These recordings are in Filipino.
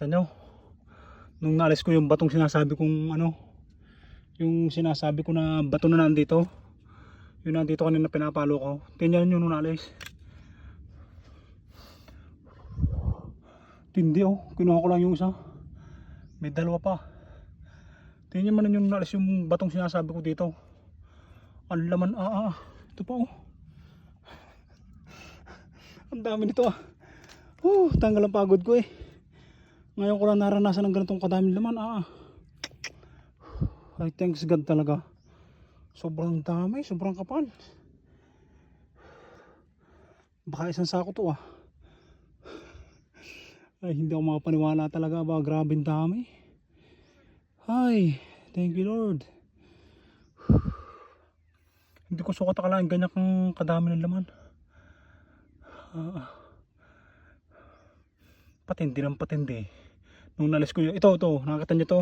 Tanyo, nung naalis ko yung batong sinasabi kong ano, yung sinasabi ko na bato na nandito, yung nandito kanina pinapalo ko, tingnan nyo nung naalis. Tindi oh, kinuha ko lang yung isa, may dalawa pa. Tingnan man yung naalis yung batong sinasabi ko dito. Ang laman, ito pa oh. Ang dami nito ah. Tanggal ang pagod ko eh. Ngayon ko lang naranasan ng ganitong kadaming laman I thanks God talaga. Sobrang dami, sobrang kapal. Baka isang sako to ah. Ay hindi ako makapaniwala talaga ba, grabe ang dami. Ay, thank you Lord. Hindi ko sukat akalain ganyan kang kadami ng laman. Patindi ng patindi. Nung nalis ko yun, ito, nakakita nyo to.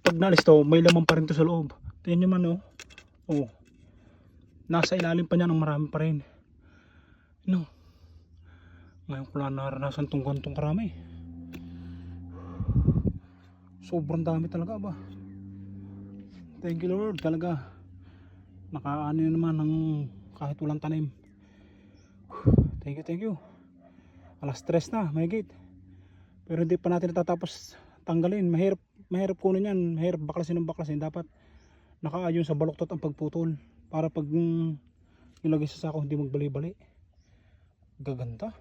Pag nalis to, may laman pa rin to sa loob. Tingnan nyo man oh. Nasa ilalim pa niya ng marami pa rin. No. Ngayon ko lang naranasan tong gantong karami. Sobrang dami talaga ba. Thank you Lord talaga. Nakaano yun naman ng kahit walang tanim. Thank you. Alas 3 na, mahigit. Pero hindi pa natin natatapos tanggalin. Mahirap kunin yan. Mahirap baklasin. Dapat nakaayon sa baluktot ang pagputol. Para pag nilagay sa sako hindi magbali-bali. Gaganda.